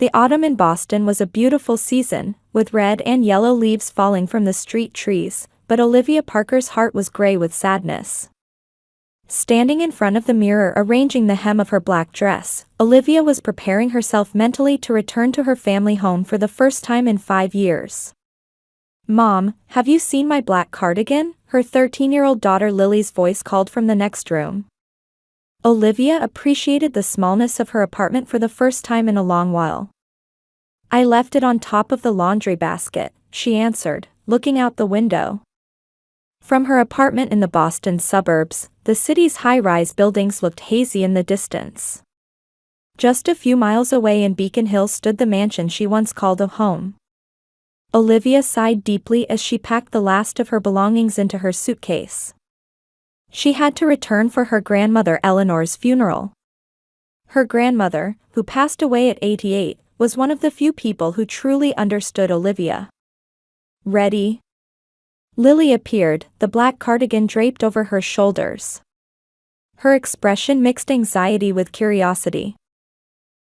The autumn in Boston was a beautiful season, with red and yellow leaves falling from the street trees, but Olivia Parker's heart was gray with sadness. Standing in front of the mirror arranging the hem of her black dress, Olivia was preparing herself mentally to return to her family home for the first time in 5 years. "Mom, have you seen my black cardigan?" her 13-year-old daughter Lily's voice called from the next room. Olivia appreciated the smallness of her apartment for the first time in a long while. "I left it on top of the laundry basket," she answered, looking out the window. From her apartment in the Boston suburbs, the city's high-rise buildings looked hazy in the distance. Just a few miles away in Beacon Hill stood the mansion she once called a home. Olivia sighed deeply as she packed the last of her belongings into her suitcase. She had to return for her grandmother Eleanor's funeral. Her grandmother, who passed away at 88, was one of the few people who truly understood Olivia. "Ready?" Lily appeared, the black cardigan draped over her shoulders. Her expression mixed anxiety with curiosity.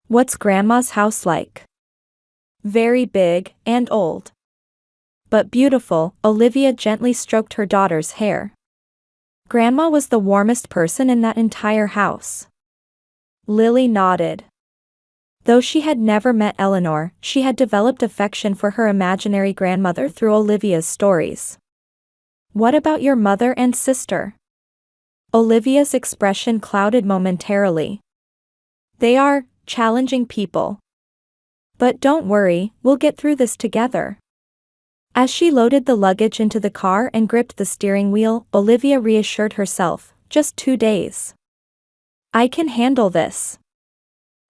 "What's Grandma's house like?" "Very big, and old. But beautiful," Olivia gently stroked her daughter's hair. "Grandma was the warmest person in that entire house." Lily nodded. Though she had never met Eleanor, she had developed affection for her imaginary grandmother through Olivia's stories. "What about your mother and sister?" Olivia's expression clouded momentarily. "They are challenging people. But don't worry, we'll get through this together." As she loaded the luggage into the car and gripped the steering wheel, Olivia reassured herself, "Just 2 days. I can handle this."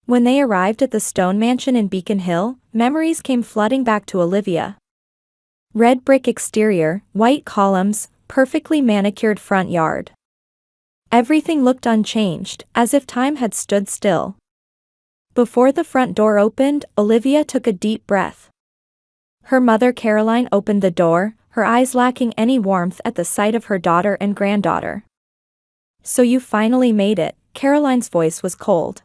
When they arrived at the stone mansion in Beacon Hill, memories came flooding back to Olivia. Red brick exterior, white columns, perfectly manicured front yard. Everything looked unchanged, as if time had stood still. Before the front door opened, Olivia took a deep breath. Her mother Caroline opened the door, her eyes lacking any warmth at the sight of her daughter and granddaughter. "So you finally made it," Caroline's voice was cold.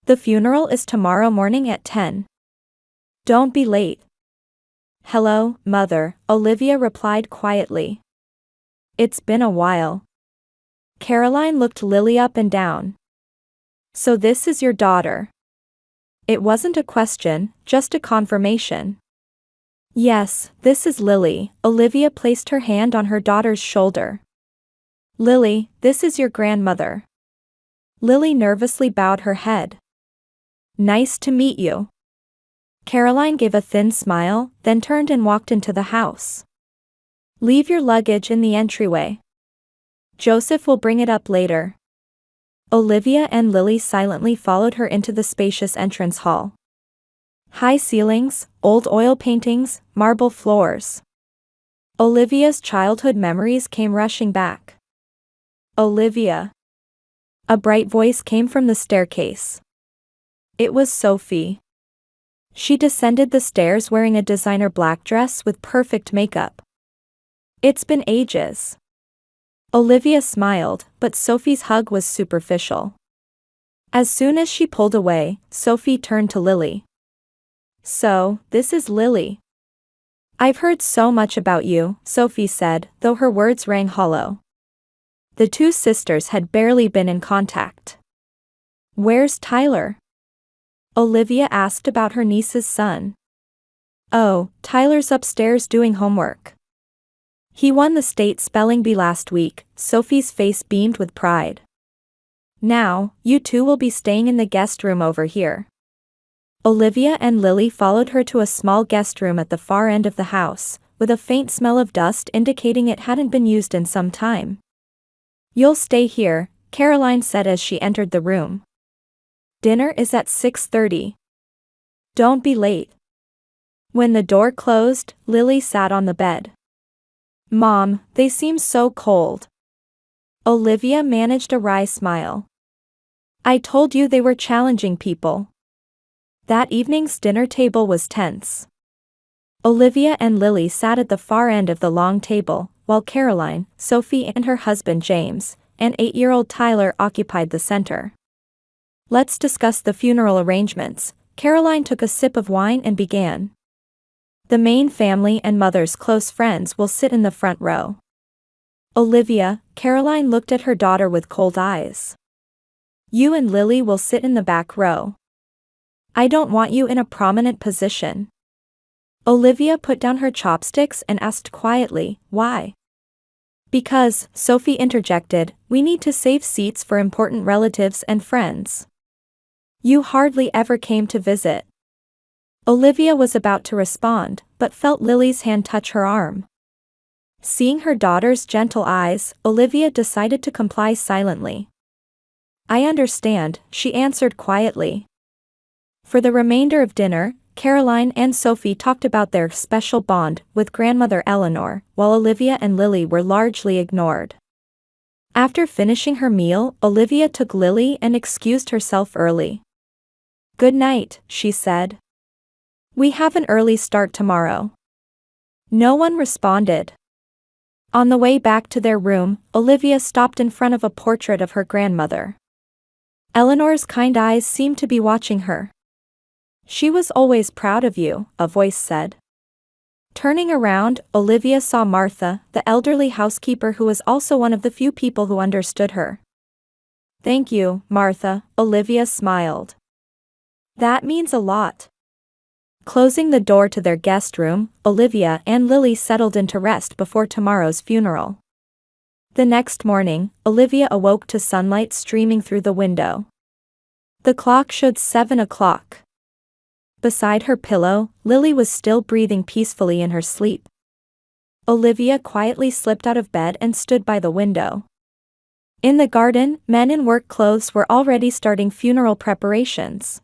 "The funeral is tomorrow morning at 10. Don't be late." "Hello, Mother," Olivia replied quietly. "It's been a while." Caroline looked Lily up and down. "So this is your daughter?" It wasn't a question, just a confirmation. "Yes, this is Lily." Olivia placed her hand on her daughter's shoulder. "Lily, this is your grandmother." Lily nervously bowed her head. "Nice to meet you." Caroline gave a thin smile, then turned and walked into the house. "Leave your luggage in the entryway. Joseph will bring it up later." Olivia and Lily silently followed her into the spacious entrance hall. High ceilings, old oil paintings, marble floors. Olivia's childhood memories came rushing back. "Olivia." A bright voice came from the staircase. It was Sophie. She descended the stairs wearing a designer black dress with perfect makeup. "It's been ages." Olivia smiled, but Sophie's hug was superficial. As soon as she pulled away, Sophie turned to Lily. "So, this is Lily. I've heard so much about you," Sophie said, though her words rang hollow. The two sisters had barely been in contact. "Where's Tyler?" Olivia asked about her niece's son. "Oh, Tyler's upstairs doing homework. He won the state spelling bee last week." Sophie's face beamed with pride. "Now, you two will be staying in the guest room over here." Olivia and Lily followed her to a small guest room at the far end of the house, with a faint smell of dust indicating it hadn't been used in some time. "You'll stay here," Caroline said as she entered the room. "Dinner is at 6:30. Don't be late." When the door closed, Lily sat on the bed. "Mom, they seem so cold." Olivia managed a wry smile. "I told you they were challenging people." That evening's dinner table was tense. Olivia and Lily sat at the far end of the long table, while Caroline, Sophie and her husband James, and 8-year-old Tyler occupied the center. "Let's discuss the funeral arrangements," Caroline took a sip of wine and began. The main family and mother's close friends will sit in the front row. Olivia, Caroline looked at her daughter with cold eyes. You and Lily will sit in the back row. I don't want you in a prominent position. Olivia put down her chopsticks and asked quietly, why? Because, Sophie interjected, we need to save seats for important relatives and friends. You hardly ever came to visit. Olivia was about to respond, but felt Lily's hand touch her arm. Seeing her daughter's gentle eyes, Olivia decided to comply silently. I understand, she answered quietly. For the remainder of dinner, Caroline and Sophie talked about their special bond with grandmother Eleanor, while Olivia and Lily were largely ignored. After finishing her meal, Olivia took Lily and excused herself early. Good night, she said. We have an early start tomorrow. No one responded. On the way back to their room, Olivia stopped in front of a portrait of her grandmother. Eleanor's kind eyes seemed to be watching her. She was always proud of you, a voice said. Turning around, Olivia saw Martha, the elderly housekeeper who was also one of the few people who understood her. Thank you, Martha, Olivia smiled. That means a lot. Closing the door to their guest room, Olivia and Lily settled into rest before tomorrow's funeral. The next morning, Olivia awoke to sunlight streaming through the window. The clock showed 7 o'clock. Beside her pillow, Lily was still breathing peacefully in her sleep. Olivia quietly slipped out of bed and stood by the window. In the garden, men in work clothes were already starting funeral preparations.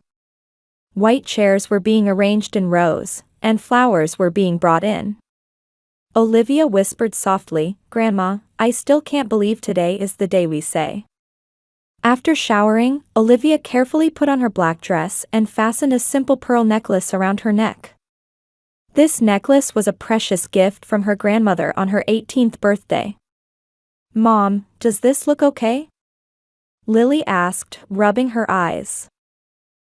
White chairs were being arranged in rows, and flowers were being brought in. Olivia whispered softly, Grandma, I still can't believe today is the day we say. After showering, Olivia carefully put on her black dress and fastened a simple pearl necklace around her neck. This necklace was a precious gift from her grandmother on her 18th birthday. Mom, does this look okay? Lily asked, rubbing her eyes.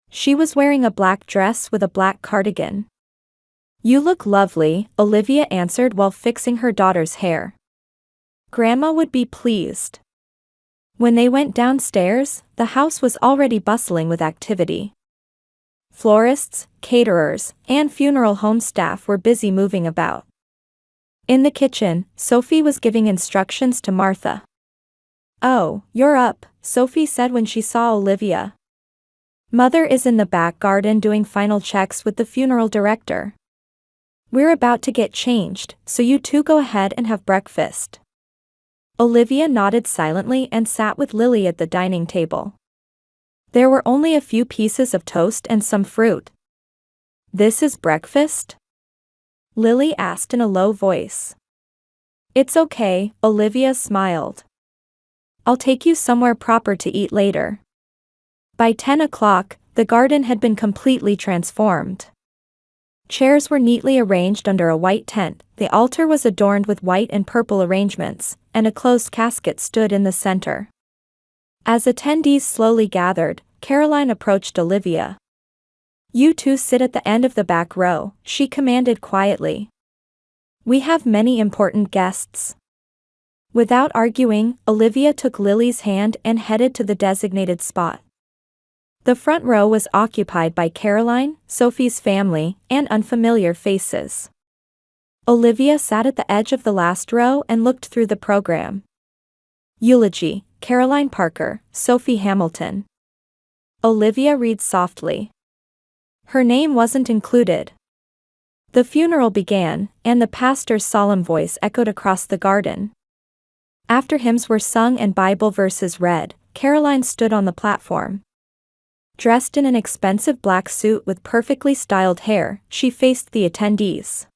She was wearing a black dress with a black cardigan. You look lovely, Olivia answered while fixing her daughter's hair. Grandma would be pleased. When they went downstairs, the house was already bustling with activity. Florists, caterers, and funeral home staff were busy moving about. In the kitchen, Sophie was giving instructions to Martha. Oh, you're up, Sophie said when she saw Olivia. Mother is in the back garden doing final checks with the funeral director. We're about to get changed, so you two go ahead and have breakfast. Olivia nodded silently and sat with Lily at the dining table. There were only a few pieces of toast and some fruit. This is breakfast? Lily asked in a low voice. It's okay, Olivia smiled. I'll take you somewhere proper to eat later. By 10 o'clock, the garden had been completely transformed. Chairs were neatly arranged under a white tent, the altar was adorned with white and purple arrangements, and a closed casket stood in the center. As attendees slowly gathered, Caroline approached Olivia. You two sit at the end of the back row, she commanded quietly. We have many important guests. Without arguing, Olivia took Lily's hand and headed to the designated spot. The front row was occupied by Caroline, Sophie's family, and unfamiliar faces. Olivia sat at the edge of the last row and looked through the program. Eulogy, Caroline Parker, Sophie Hamilton. Olivia read softly. Her name wasn't included. The funeral began, and the pastor's solemn voice echoed across the garden. After hymns were sung and Bible verses read, Caroline stood on the platform. Dressed in an expensive black suit with perfectly styled hair, she faced the attendees.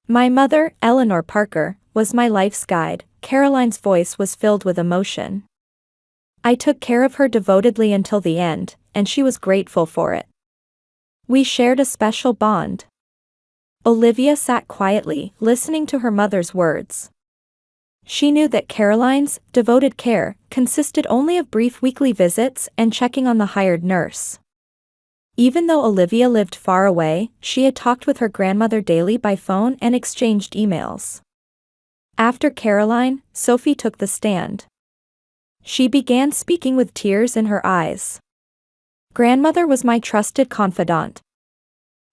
My mother, Eleanor Parker, was my life's guide. Caroline's voice was filled with emotion. I took care of her devotedly until the end, and she was grateful for it. We shared a special bond. Olivia sat quietly, listening to her mother's words. She knew that Caroline's devoted care consisted only of brief weekly visits and checking on the hired nurse. Even though Olivia lived far away, she had talked with her grandmother daily by phone and exchanged emails. After Caroline, Sophie took the stand. She began speaking with tears in her eyes. Grandmother was my trusted confidant.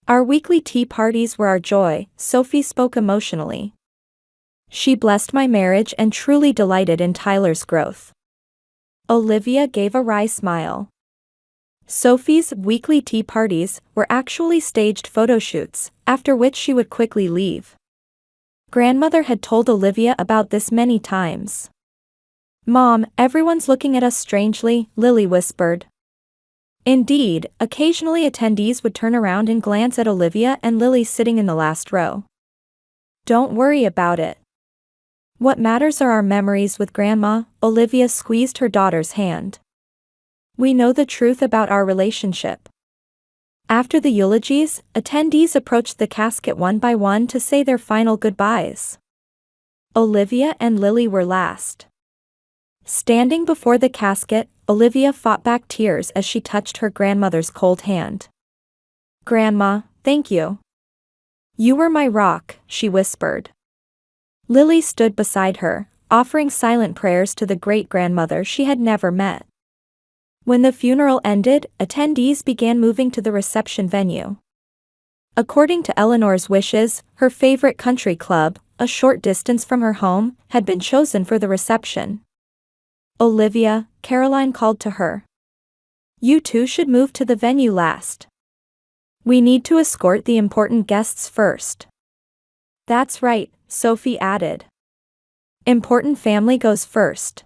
Our weekly tea parties were our joy, Sophie spoke emotionally. She blessed my marriage and truly delighted in Tyler's growth. Olivia gave a wry smile. Sophie's weekly tea parties were actually staged photo shoots, after which she would quickly leave. Grandmother had told Olivia about this many times. Mom, everyone's looking at us strangely, Lily whispered. Indeed, occasionally attendees would turn around and glance at Olivia and Lily sitting in the last row. Don't worry about it. What matters are our memories with Grandma, Olivia squeezed her daughter's hand. We know the truth about our relationship. After the eulogies, attendees approached the casket one by one to say their final goodbyes. Olivia and Lily were last. Standing before the casket, Olivia fought back tears as she touched her grandmother's cold hand. Grandma, thank you. You were my rock, she whispered. Lily stood beside her, offering silent prayers to the great-grandmother she had never met. When the funeral ended, attendees began moving to the reception venue. According to Eleanor's wishes, her favorite country club, a short distance from her home, had been chosen for the reception. Olivia, Caroline called to her. You two should move to the venue last. We need to escort the important guests first. That's right, Sophie added. Important family goes first.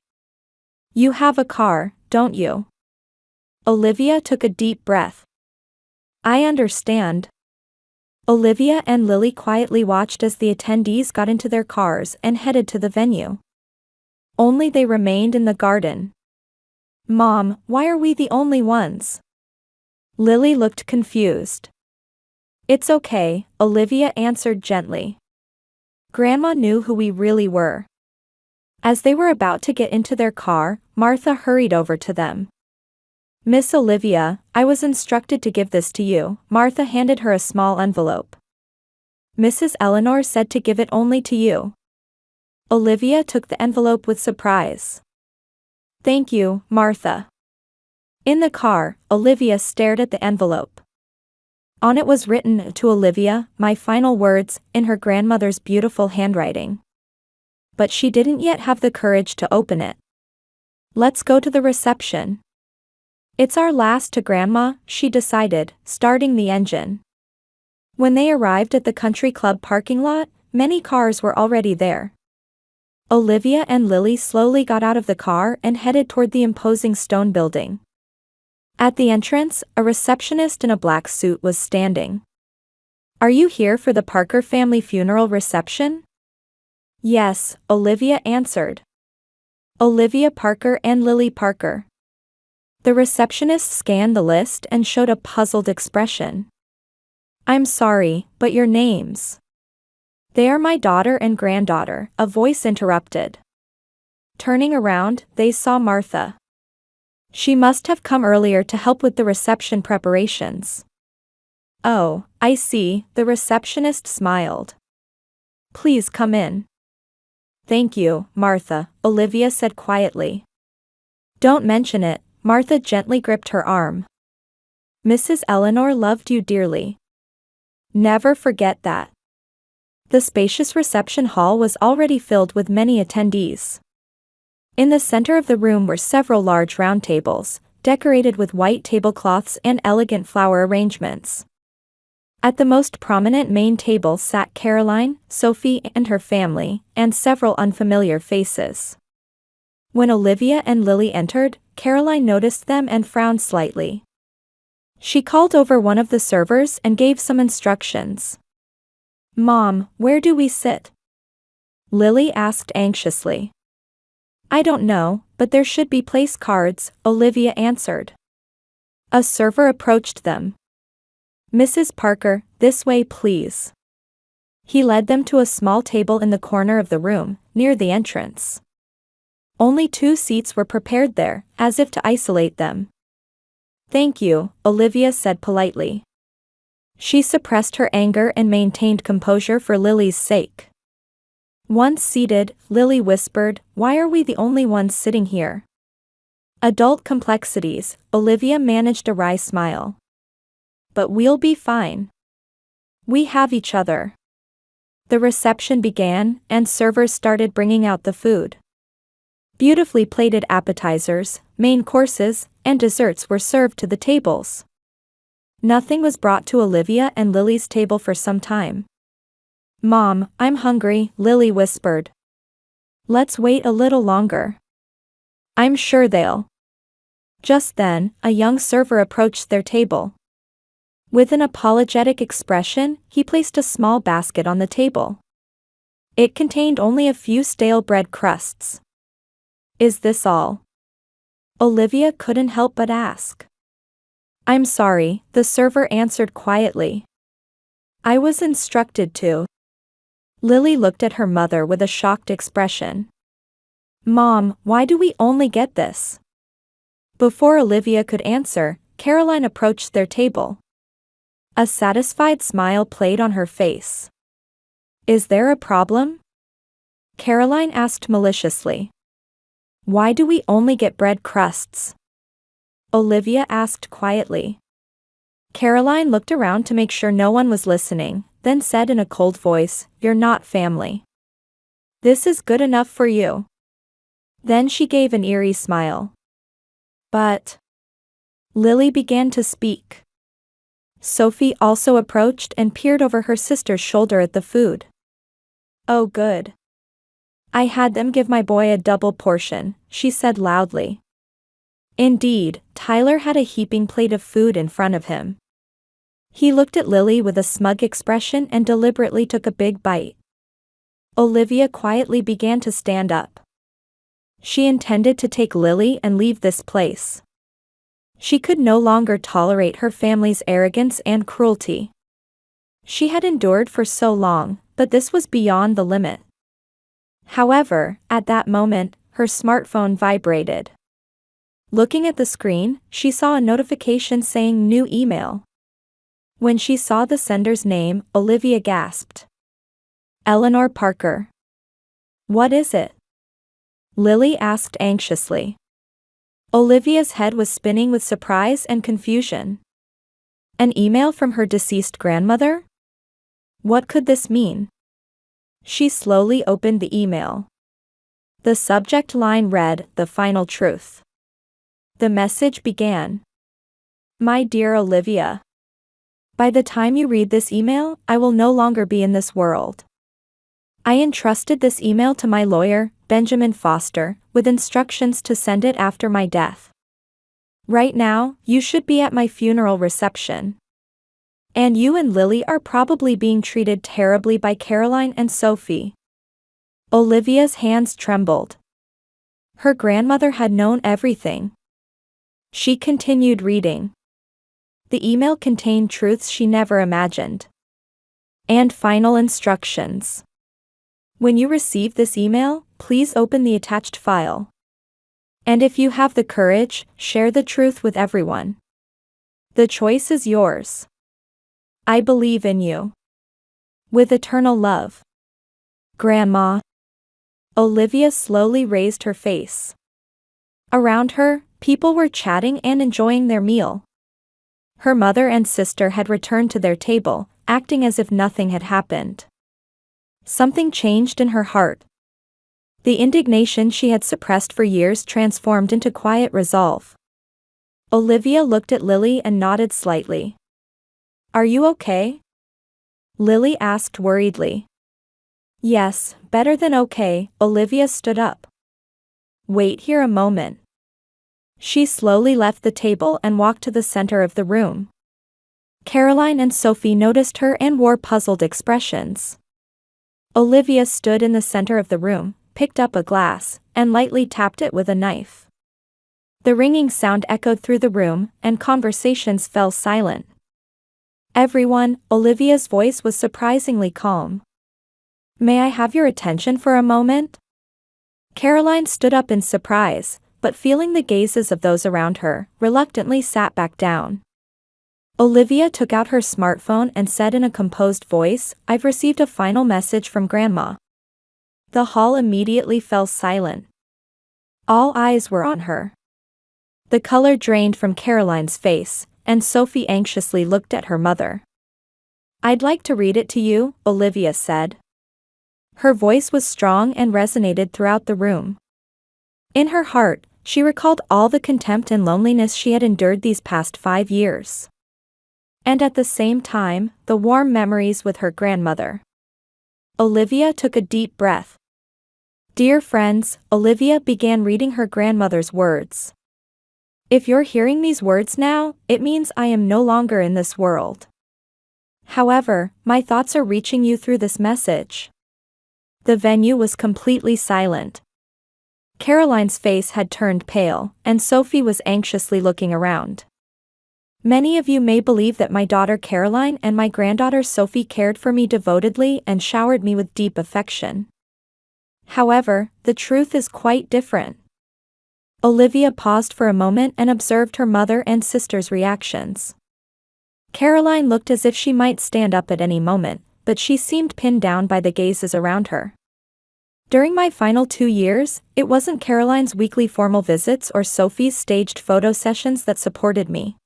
You have a car, don't you? Olivia took a deep breath. I understand. Olivia and Lily quietly watched as the attendees got into their cars and headed to the venue. Only they remained in the garden. Mom, why are we the only ones? Lily looked confused. It's okay, Olivia answered gently. Grandma knew who we really were. As they were about to get into their car, Martha hurried over to them. Miss Olivia, I was instructed to give this to you. Martha handed her a small envelope. Mrs. Eleanor said to give it only to you. Olivia took the envelope with surprise. Thank you, Martha. In the car, Olivia stared at the envelope. On it was written, to Olivia, my final words, in her grandmother's beautiful handwriting. But she didn't yet have the courage to open it. Let's go to the reception. It's our last to Grandma, she decided, starting the engine. When they arrived at the country club parking lot, many cars were already there. Olivia and Lily slowly got out of the car and headed toward the imposing stone building. At the entrance, a receptionist in a black suit was standing. Are you here for the Parker family funeral reception? Yes, Olivia answered. Olivia Parker and Lily Parker. The receptionist scanned the list and showed a puzzled expression. I'm sorry, but your names? They are my daughter and granddaughter, a voice interrupted. Turning around, they saw Martha. She must have come earlier to help with the reception preparations. Oh, I see, the receptionist smiled. Please come in. Thank you, Martha, Olivia said quietly. Don't mention it, Martha gently gripped her arm. Mrs. Eleanor loved you dearly. Never forget that. The spacious reception hall was already filled with many attendees. In the center of the room were several large round tables, decorated with white tablecloths and elegant flower arrangements. At the most prominent main table sat Caroline, Sophie and her family, and several unfamiliar faces. When Olivia and Lily entered, Caroline noticed them and frowned slightly. She called over one of the servers and gave some instructions. Mom, where do we sit? Lily asked anxiously. I don't know, but there should be place cards, Olivia answered. A server approached them. Mrs. Parker, this way please. He led them to a small table in the corner of the room, near the entrance. Only 2 seats were prepared there, as if to isolate them. Thank you, Olivia said politely. She suppressed her anger and maintained composure for Lily's sake. Once seated, Lily whispered, "Why are we the only ones sitting here?" Adult complexities, Olivia managed a wry smile. But we'll be fine. We have each other. The reception began, and servers started bringing out the food. Beautifully plated appetizers, main courses, and desserts were served to the tables. Nothing was brought to Olivia and Lily's table for some time. "Mom, I'm hungry," Lily whispered. "Let's wait a little longer. I'm sure they'll." Just then, a young server approached their table. With an apologetic expression, he placed a small basket on the table. It contained only a few stale bread crusts. "Is this all?" Olivia couldn't help but ask. "I'm sorry," the server answered quietly. "I was instructed to." Lily looked at her mother with a shocked expression. "Mom, why do we only get this?" Before Olivia could answer, Caroline approached their table. A satisfied smile played on her face. "Is there a problem?" Caroline asked maliciously. "Why do we only get bread crusts?" Olivia asked quietly. Caroline looked around to make sure no one was listening, then said in a cold voice, "You're not family. This is good enough for you." Then she gave an eerie smile. "But..." Lily began to speak. Sophie also approached and peered over her sister's shoulder at the food. "Oh good. I had them give my boy a double portion," she said loudly. Indeed, Tyler had a heaping plate of food in front of him. He looked at Lily with a smug expression and deliberately took a big bite. Olivia quietly began to stand up. She intended to take Lily and leave this place. She could no longer tolerate her family's arrogance and cruelty. She had endured for so long, but this was beyond the limit. However, at that moment, her smartphone vibrated. Looking at the screen, she saw a notification saying "New email." When she saw the sender's name, Olivia gasped. "Eleanor Parker." "What is it?" Lily asked anxiously. Olivia's head was spinning with surprise and confusion. An email from her deceased grandmother? What could this mean? She slowly opened the email. The subject line read, "The final truth." The message began. "My dear Olivia. By the time you read this email, I will no longer be in this world. I entrusted this email to my lawyer, Benjamin Foster, with instructions to send it after my death. Right now, you should be at my funeral reception. And you and Lily are probably being treated terribly by Caroline and Sophie." Olivia's hands trembled. Her grandmother had known everything. She continued reading. The email contained truths she never imagined. And final instructions. "When you receive this email, please open the attached file. And if you have the courage, share the truth with everyone. The choice is yours. I believe in you. With eternal love. Grandma." Olivia slowly raised her face. Around her, people were chatting and enjoying their meal. Her mother and sister had returned to their table, acting as if nothing had happened. Something changed in her heart. The indignation she had suppressed for years transformed into quiet resolve. Olivia looked at Lily and nodded slightly. "Are you okay?" Lily asked worriedly. "Yes, better than okay." Olivia stood up. "Wait here a moment." She slowly left the table and walked to the center of the room. Caroline and Sophie noticed her and wore puzzled expressions. Olivia stood in the center of the room, picked up a glass, and lightly tapped it with a knife. The ringing sound echoed through the room, and conversations fell silent. "Everyone," Olivia's voice was surprisingly calm. "May I have your attention for a moment?" Caroline stood up in surprise, but feeling the gazes of those around her, reluctantly sat back down. Olivia took out her smartphone and said in a composed voice, "I've received a final message from Grandma." The hall immediately fell silent. All eyes were on her. The color drained from Caroline's face, and Sophie anxiously looked at her mother. "I'd like to read it to you," Olivia said. Her voice was strong and resonated throughout the room. In her heart, she recalled all the contempt and loneliness she had endured these past 5 years. And at the same time, the warm memories with her grandmother. Olivia took a deep breath. "Dear friends," Olivia began reading her grandmother's words. "If you're hearing these words now, it means I am no longer in this world. However, my thoughts are reaching you through this message." The venue was completely silent. Caroline's face had turned pale, and Sophie was anxiously looking around. "Many of you may believe that my daughter Caroline and my granddaughter Sophie cared for me devotedly and showered me with deep affection. However, the truth is quite different." Olivia paused for a moment and observed her mother and sister's reactions. Caroline looked as if she might stand up at any moment, but she seemed pinned down by the gazes around her. "During my final 2 years, it wasn't Caroline's weekly formal visits or Sophie's staged photo sessions that supported me.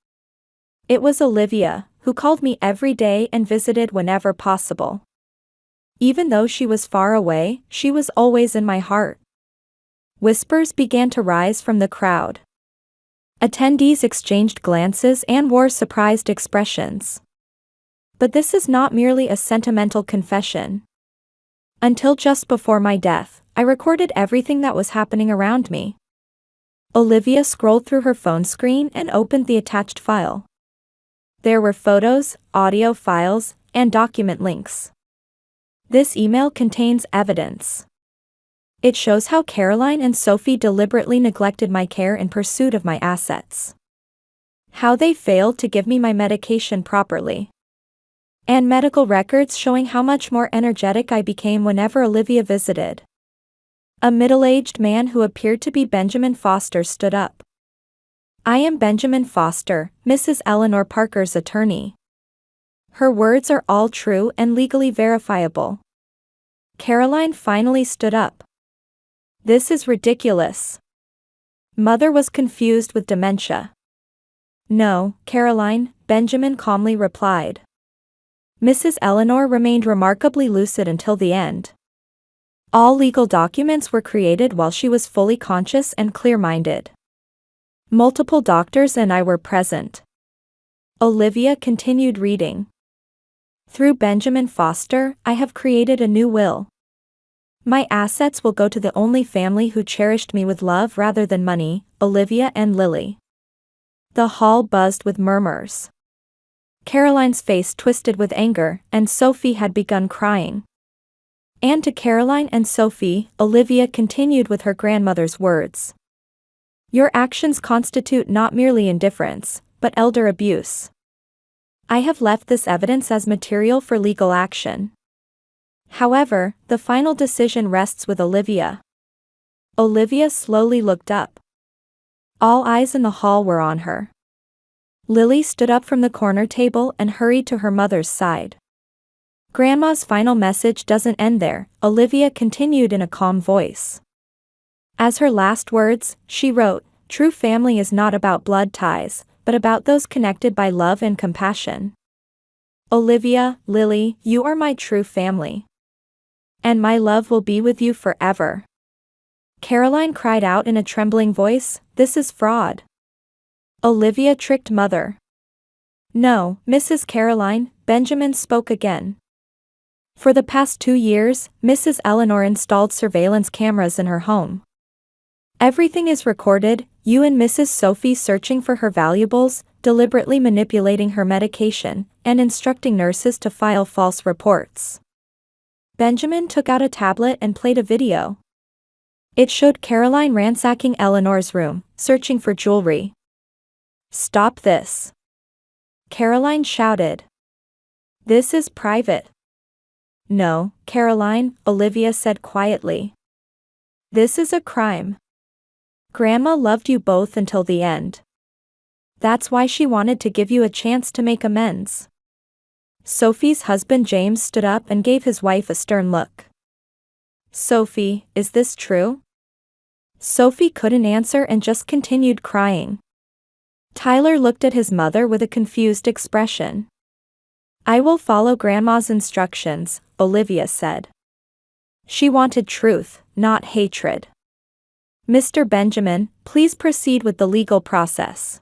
It was Olivia, who called me every day and visited whenever possible. Even though she was far away, she was always in my heart." Whispers began to rise from the crowd. Attendees exchanged glances and wore surprised expressions. "But this is not merely a sentimental confession. Until just before my death, I recorded everything that was happening around me." Olivia scrolled through her phone screen and opened the attached file. There were photos, audio files, and document links. "This email contains evidence. It shows how Caroline and Sophie deliberately neglected my care in pursuit of my assets. How they failed to give me my medication properly. And medical records showing how much more energetic I became whenever Olivia visited." A middle-aged man who appeared to be Benjamin Foster stood up. "I am Benjamin Foster, Mrs. Eleanor Parker's attorney. Her words are all true and legally verifiable." Caroline finally stood up. "This is ridiculous." Mother was confused with dementia. "No, Caroline," Benjamin calmly replied. Mrs. Eleanor remained remarkably lucid until the end. All legal documents were created while she was fully conscious and clear-minded. Multiple doctors and I were present. Olivia continued reading. "Through Benjamin Foster, I have created a new will. My assets will go to the only family who cherished me with love rather than money, Olivia and Lily." The hall buzzed with murmurs. Caroline's face twisted with anger, and Sophie had begun crying. And to Caroline and Sophie, Olivia continued with her grandmother's words. "Your actions constitute not merely indifference, but elder abuse. I have left this evidence as material for legal action. However, the final decision rests with Olivia." Olivia slowly looked up. All eyes in the hall were on her. Lily stood up from the corner table and hurried to her mother's side. "Grandma's final message doesn't end there," Olivia continued in a calm voice. As her last words, she wrote, "True family is not about blood ties, but about those connected by love and compassion. Olivia, Lily, you are my true family. And my love will be with you forever." Caroline cried out in a trembling voice, "This is fraud." Olivia tricked mother. "No, Mrs. Caroline," Benjamin spoke again. "For the past 2 years, Mrs. Eleanor installed surveillance cameras in her home. Everything is recorded, you and Mrs. Sophie searching for her valuables, deliberately manipulating her medication, and instructing nurses to file false reports." Benjamin took out a tablet and played a video. It showed Caroline ransacking Eleanor's room, searching for jewelry. "Stop this!" Caroline shouted. "This is private." "No, Caroline," Olivia said quietly. "This is a crime." Grandma loved you both until the end. That's why she wanted to give you a chance to make amends. Sophie's husband James stood up and gave his wife a stern look. Sophie, is this true? Sophie couldn't answer and just continued crying. Tyler looked at his mother with a confused expression. I will follow Grandma's instructions, Olivia said. She wanted truth, not hatred. Mr. Benjamin, please proceed with the legal process.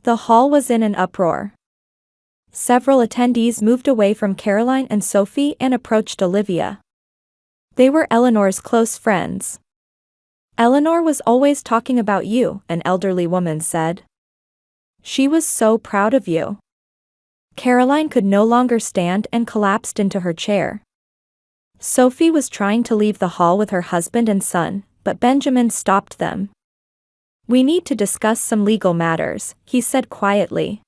The hall was in an uproar. Several attendees moved away from Caroline and Sophie and approached Olivia. They were Eleanor's close friends. Eleanor was always talking about you, an elderly woman said. She was so proud of you. Caroline could no longer stand and collapsed into her chair. Sophie was trying to leave the hall with her husband and son, but Benjamin stopped them. We need to discuss some legal matters, he said quietly.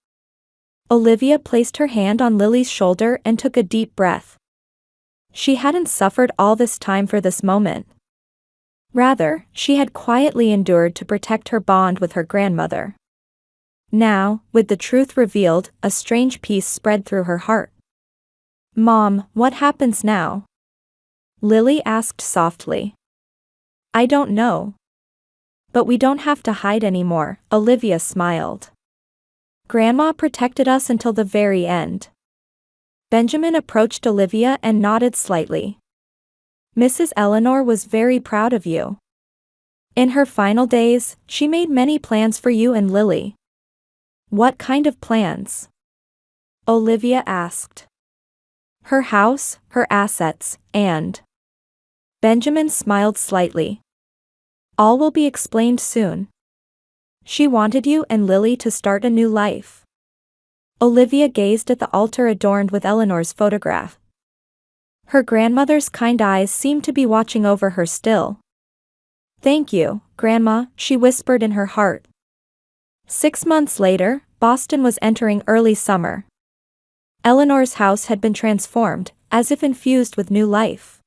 Olivia placed her hand on Lily's shoulder and took a deep breath. She hadn't suffered all this time for this moment. Rather, she had quietly endured to protect her bond with her grandmother. Now, with the truth revealed, a strange peace spread through her heart. Mom, what happens now? Lily asked softly. I don't know. But we don't have to hide anymore, Olivia smiled. Grandma protected us until the very end. Benjamin approached Olivia and nodded slightly. Mrs. Eleanor was very proud of you. In her final days, she made many plans for you and Lily. What kind of plans? Olivia asked. Her house, her assets, and... Benjamin smiled slightly. All will be explained soon. She wanted you and Lily to start a new life. Olivia gazed at the altar adorned with Eleanor's photograph. Her grandmother's kind eyes seemed to be watching over her still. Thank you, Grandma, she whispered in her heart. 6 months later, Boston was entering early summer. Eleanor's house had been transformed, as if infused with new life.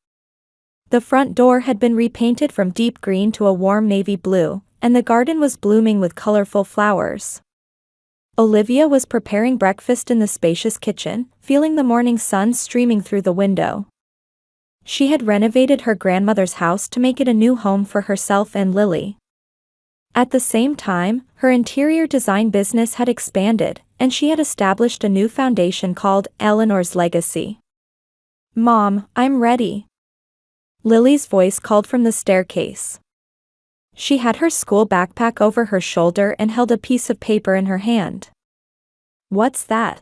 The front door had been repainted from deep green to a warm navy blue, and the garden was blooming with colorful flowers. Olivia was preparing breakfast in the spacious kitchen, feeling the morning sun streaming through the window. She had renovated her grandmother's house to make it a new home for herself and Lily. At the same time, her interior design business had expanded, and she had established a new foundation called Eleanor's Legacy. Mom, I'm ready. Lily's voice called from the staircase. She had her school backpack over her shoulder and held a piece of paper in her hand. What's that?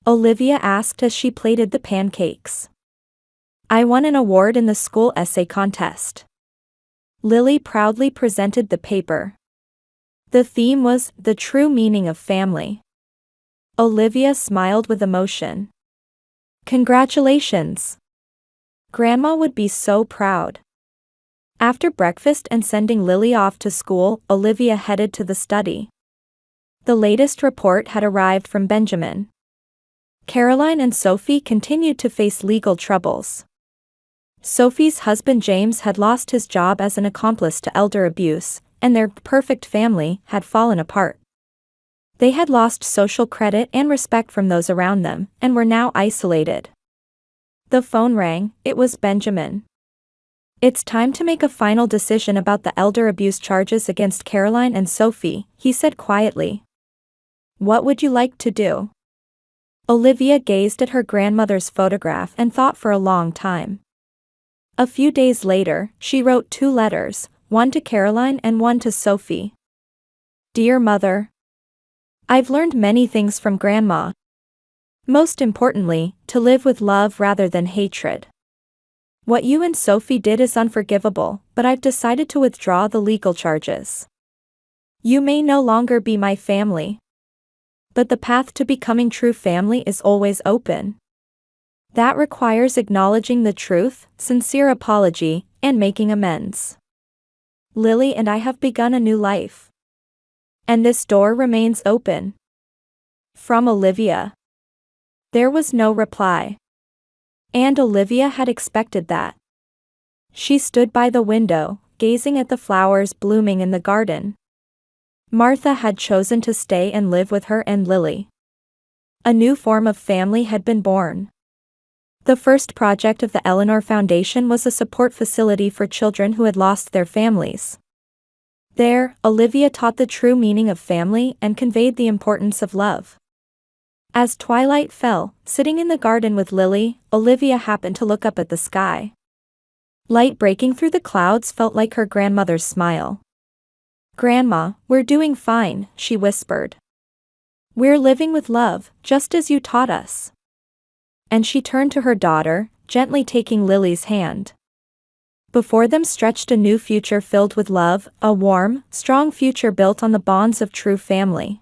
Olivia asked as she plated the pancakes. I won an award in the school essay contest. Lily proudly presented the paper. The theme was the true meaning of family. Olivia smiled with emotion. Congratulations! Grandma would be so proud. After breakfast and sending Lily off to school, Olivia headed to the study. The latest report had arrived from Benjamin. Caroline and Sophie continued to face legal troubles. Sophie's husband James had lost his job as an accomplice to elder abuse, and their perfect family had fallen apart. They had lost social credit and respect from those around them, and were now isolated. The phone rang. It was Benjamin. It's time to make a final decision about the elder abuse charges against Caroline and Sophie, he said quietly. What would you like to do? Olivia gazed at her grandmother's photograph and thought for a long time. A few days later, she wrote 2 letters, one to Caroline and one to Sophie. Dear Mother, I've learned many things from Grandma. Most importantly, to live with love rather than hatred. What you and Sophie did is unforgivable, but I've decided to withdraw the legal charges. You may no longer be my family. But the path to becoming true family is always open. That requires acknowledging the truth, sincere apology, and making amends. Lily and I have begun a new life. And this door remains open. From Olivia. There was no reply. And Olivia had expected that. She stood by the window, gazing at the flowers blooming in the garden. Martha had chosen to stay and live with her and Lily. A new form of family had been born. The first project of the Eleanor Foundation was a support facility for children who had lost their families. There, Olivia taught the true meaning of family and conveyed the importance of love. As twilight fell, sitting in the garden with Lily, Olivia happened to look up at the sky. Light breaking through the clouds felt like her grandmother's smile. "Grandma, we're doing fine," she whispered. "We're living with love, just as you taught us." And she turned to her daughter, gently taking Lily's hand. Before them stretched a new future filled with love, a warm, strong future built on the bonds of true family.